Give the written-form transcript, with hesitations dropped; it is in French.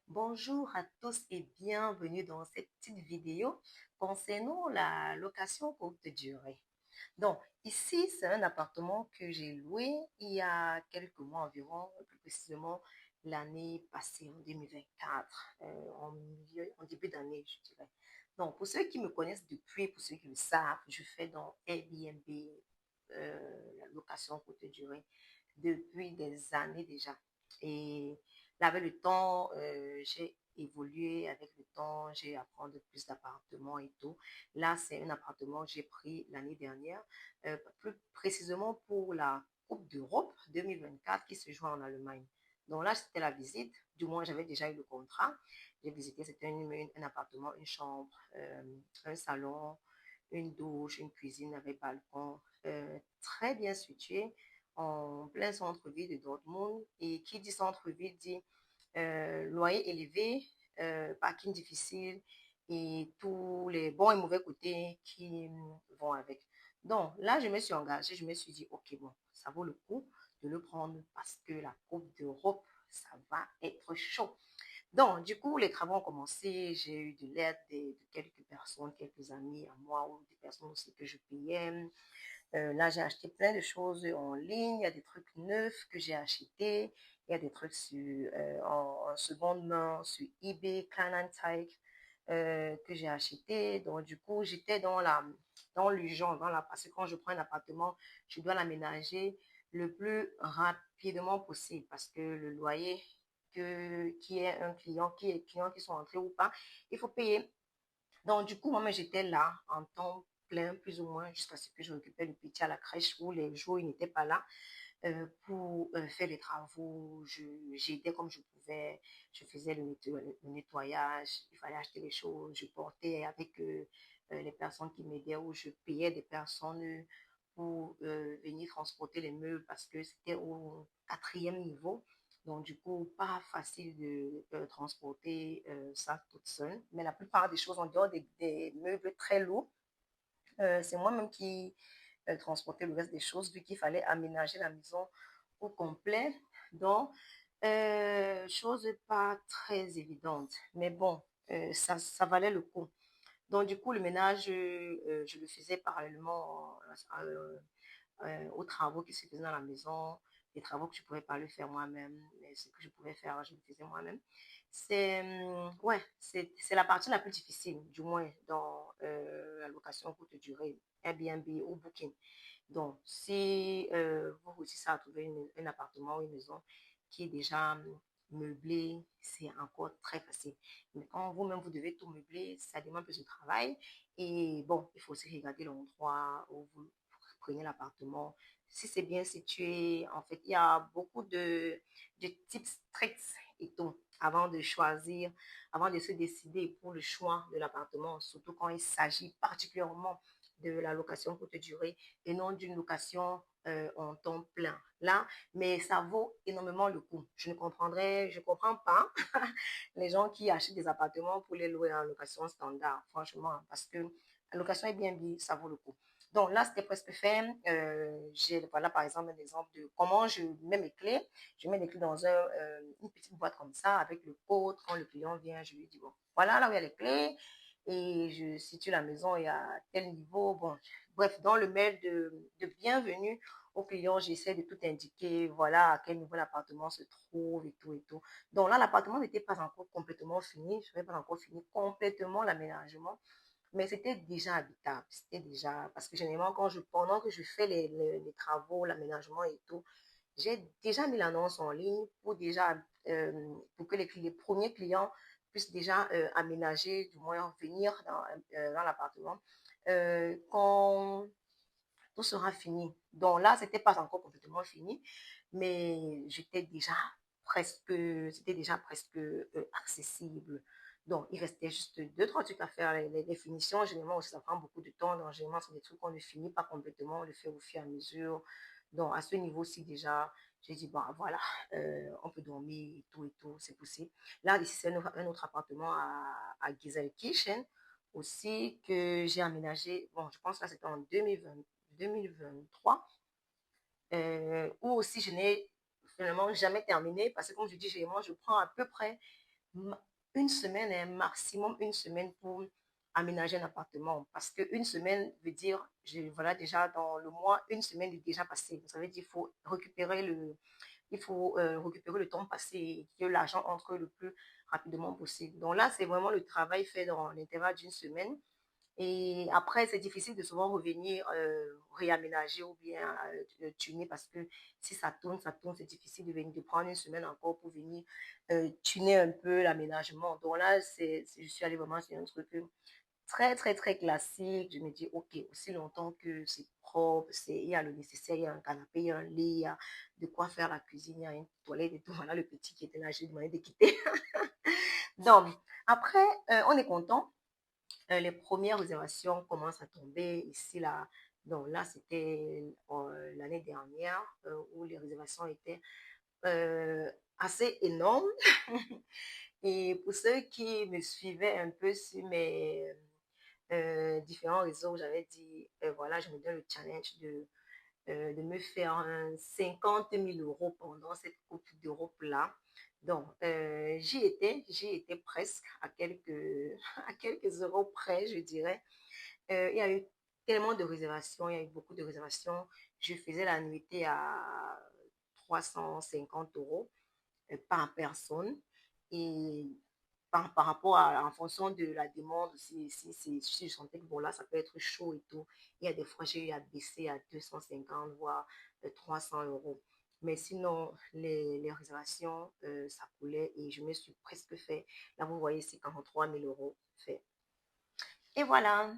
Bonjour à tous et bienvenue dans cette petite vidéo concernant la location courte durée. Donc, ici, c'est un appartement que j'ai loué il y a quelques mois environ, plus précisément l'année passée, en 2024, en début d'année, je dirais. Donc, pour ceux qui me connaissent depuis, pour ceux qui le savent, je fais dans Airbnb, la location courte durée, depuis des années déjà. Et là, avec le temps, j'ai évolué avec le temps, j'ai appris de plus d'appartements et tout. Là, c'est un appartement que j'ai pris l'année dernière, plus précisément pour la Coupe d'Europe 2024 qui se joue en Allemagne. Donc là, c'était la visite. Du moins, j'avais déjà eu le contrat. J'ai visité, c'était un appartement, une chambre, un salon, une douche, une cuisine avec balcon, très bien situé en plein centre-ville de Dortmund. Et qui dit centre-ville dit loyer élevé, parking difficile et tous les bons et mauvais côtés qui vont avec. Donc là, je me suis engagée, je me suis dit, ok, bon, ça vaut le coup de le prendre parce que la Coupe d'Europe, ça va être chaud. Donc, du coup, les travaux ont commencé. J'ai eu de l'aide de quelques personnes, quelques amis à moi ou des personnes aussi que je payais. Là, j'ai acheté plein de choses en ligne. Il y a des trucs neufs que j'ai achetés. Il y a des trucs en seconde main sur eBay, Kleinanzeigen, que j'ai acheté. Donc, du coup, j'étais dans l'urgence, parce que quand je prends un appartement, je dois l'aménager le plus rapidement possible parce que le loyer qui est un client, qui est client qui sont entrés ou pas, il faut payer. Donc, du coup, moi, j'étais là en temps plein, plus ou moins, jusqu'à ce que je récupère le petit à la crèche où les jours, il n'était pas là pour faire les travaux. J'aidais comme je pouvais. Je faisais le nettoyage. Il fallait acheter les choses. Je portais avec les personnes qui m'aidaient ou je payais des personnes pour venir transporter les meubles parce que c'était au quatrième niveau. Donc, du coup, pas facile de transporter ça toute seule. Mais la plupart des choses, en dehors des meubles très lourds, c'est moi-même qui transportais le reste des choses, vu qu'il fallait aménager la maison au complet. Donc, chose pas très évidente. Mais bon, ça valait le coup. Donc, du coup, le ménage, je le faisais parallèlement aux travaux qui se faisaient dans la maison, les travaux que je ne pouvais pas le faire moi-même, mais ce que je pouvais faire, je le faisais moi-même. Ouais, c'est la partie la plus difficile, du moins dans la location courte durée, Airbnb ou Booking. Donc, si vous réussissez à trouver un appartement ou une maison qui est déjà meublé, c'est encore très facile. Mais quand vous-même, vous devez tout meubler, ça demande plus de travail. Et bon, il faut aussi regarder l'endroit où vous prenez l'appartement. Si c'est bien situé, en fait, il y a beaucoup de tips, tricks et tout avant de choisir, avant de se décider pour le choix de l'appartement, surtout quand il s'agit particulièrement de la location courte durée et non d'une location en temps plein. Là, mais ça vaut énormément le coup. Je comprends pas les gens qui achètent des appartements pour les louer en location standard, franchement, parce que la location est bien, ça vaut le coup. Donc là, c'était presque fait. J'ai, voilà, par exemple, un exemple de comment je mets mes clés. Je mets les clés dans une petite boîte comme ça, avec le code. Quand le client vient, je lui dis, bon, voilà là où il y a les clés. Et je situe la maison et à tel niveau. Bon, bref, dans le mail de bienvenue au client, j'essaie de tout indiquer. Voilà à quel niveau l'appartement se trouve et tout et tout. Donc là, l'appartement n'était pas encore complètement fini. Je n'avais pas encore fini complètement l'aménagement. Mais c'était déjà habitable. C'était déjà. Parce que généralement, pendant que je fais les travaux, l'aménagement et tout, j'ai déjà mis l'annonce en ligne pour que les premiers clients puissent déjà aménager, du moins venir dans l'appartement quand tout sera fini. Donc là, c'était pas encore complètement fini, mais c'était déjà presque accessible. Donc, il restait juste deux, trois trucs à faire. Les finitions, généralement, aussi, ça prend beaucoup de temps. Donc, généralement, c'est des trucs qu'on ne finit pas complètement, on le fait au fur et à mesure. Donc, à ce niveau-ci, déjà, j'ai dit, bon, voilà, on peut dormir et tout, c'est possible. Là, ici, c'est un autre appartement à Giselkirchen aussi que j'ai aménagé. Bon, je pense que là, c'était en 2023, où aussi je n'ai finalement jamais terminé parce que, comme je dis, moi, je prends à peu près une semaine, un maximum une semaine pour aménager un appartement. Parce qu'une semaine veut dire, voilà, déjà dans le mois, une semaine est déjà passée. Ça veut dire qu'il faut récupérer le temps passé et que l'argent entre le plus rapidement possible. Donc là, c'est vraiment le travail fait dans l'intervalle d'une semaine. Et après, c'est difficile de souvent revenir réaménager ou bien tuner parce que si ça tourne, c'est difficile de prendre une semaine encore pour venir tuner un peu l'aménagement. Donc là, je suis allée vraiment sur un truc très, très, très classique. Je me dis, OK, aussi longtemps que c'est propre, il y a le nécessaire, il y a un canapé, il y a un lit, il y a de quoi faire la cuisine, il y a une toilette et tout. Voilà le petit qui était là, j'ai demandé de quitter. Donc, après, on est content. Les premières réservations commencent à tomber ici, là. Donc là, c'était l'année dernière où les réservations étaient assez énormes. Et pour ceux qui me suivaient un peu sur mes différents réseaux, j'avais dit, voilà, je me donne le challenge de me faire 50 000 euros pendant cette Coupe d'Europe-là. Donc, j'y étais presque à à quelques euros près, je dirais. Il y a eu tellement de réservations, il y a eu beaucoup de réservations. Je faisais la nuitée à 350 euros par personne. Et par rapport en fonction de la demande, si je sentais que bon, là, ça peut être chaud et tout. Il y a des fois, j'ai eu à baisser à 250, voire 300 euros. Mais sinon, les réservations, ça coulait et je me suis presque fait. Là, vous voyez, c'est 43 000 euros fait. Et voilà.